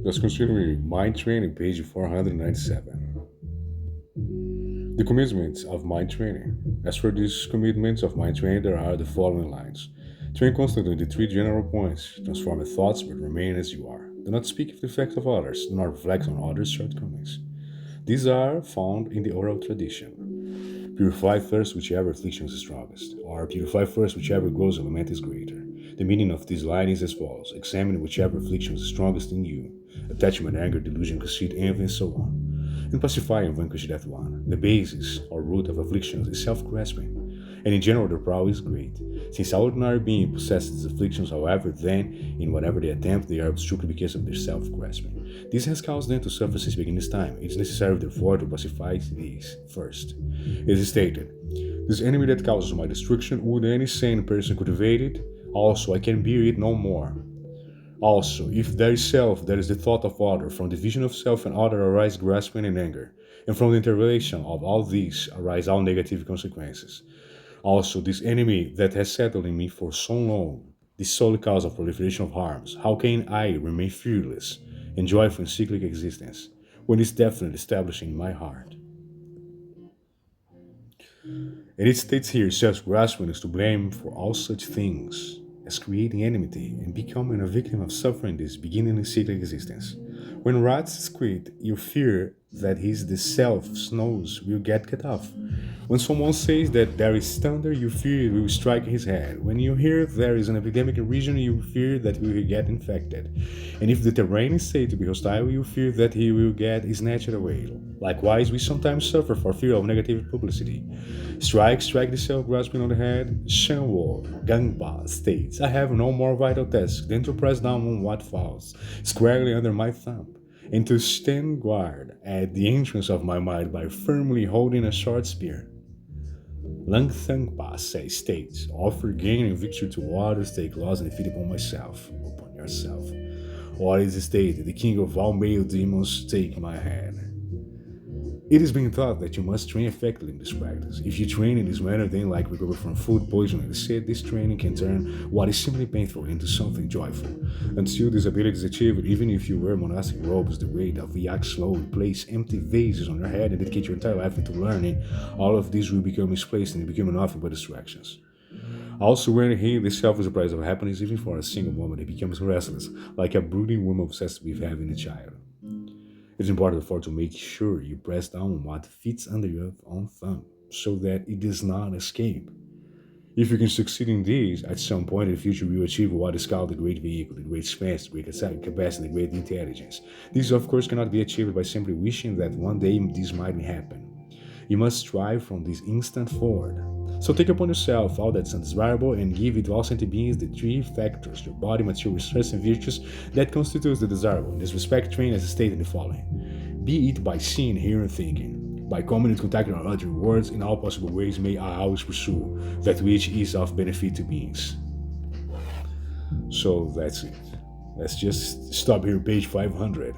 Let's continue mind training, page 497. The commitments of mind training. As for these commitments of mind training, there are the following lines. Train constantly the three general points. Transform your thoughts, but remain as you are. Do not speak of the effects of others. Do not reflect on others' shortcomings. These are found in the oral tradition. Purify first whichever affliction is strongest, or purify first whichever gross element is greater. The meaning of this line is as follows. Examine whichever affliction is strongest in you. Attachment, anger, delusion, conceit, envy, and so on. And pacify and vanquish that one. The basis or root of afflictions is self-grasping, and in general the proud is great. Since our ordinary being possesses these afflictions, however, then, in whatever they attempt, they are strictly because of their self-grasping. This has caused them to suffer since beginning time. It is necessary, therefore, to pacify these first. It is stated, this enemy that causes my destruction, would any sane person cultivate it? Also, I can bear it no more. Also, if there is self, there is the thought of other. From the vision of self and other arise grasping and anger, and from the interrelation of all these arise all negative consequences. Also, this enemy that has settled in me for so long, this sole cause of proliferation of harms, how can I remain fearless and joyful in cyclic existence, when it's definitely established in my heart? And it states here self-grasping is to blame for all such things as creating enmity and becoming a victim of suffering this beginning in cyclic existence. When rats quit, you fear that his the self's nose will get cut off. When someone says that there is thunder, you fear it will strike his head. When you hear there is an epidemic in region, you fear that he will get infected. And if the terrain is said to be hostile, you fear that he will get snatched away. Likewise, we sometimes suffer for fear of negative publicity. Strike the self-grasping on the head. Shonu Gyalchok states, I have no more vital task than to press down on what falls squarely under my thumb, and to stand guard at the entrance of my mind by firmly holding a short spear. Lang Thangpa states, offer gain and victory to others, take loss and defeat upon myself, upon yourself. Or is stated, the king of all male demons, take my hand. It is being thought that you must train effectively in this practice. If you train in this manner, then like recover from food poisoning, said this training can turn what is simply painful into something joyful. Until this ability is achieved, even if you wear monastic robes, the weight of yak slowly place empty vases on your head and dedicate your entire life into learning, all of these will become misplaced and become nothing but distractions. Also, when he the self is the price of happiness, even for a single woman, it becomes restless, like a brooding woman obsessed with having a child. It's important, therefore, to make sure you press down on what fits under your own thumb, so that it does not escape. If you can succeed in this, at some point in the future you will achieve what is called the great vehicle, the great strength, the great capacity, the great intelligence. This, of course, cannot be achieved by simply wishing that one day this might happen. You must strive from this instant forward. So take upon yourself all that's undesirable and give it to all sentient beings the three factors, your body, material stress, and virtues that constitutes the desirable. In this respect, train as stated in the following. Be it by seeing, hearing, thinking. By coming into contact with other words in all possible ways, may I always pursue that which is of benefit to beings. So that's it. Let's just stop here, page 500.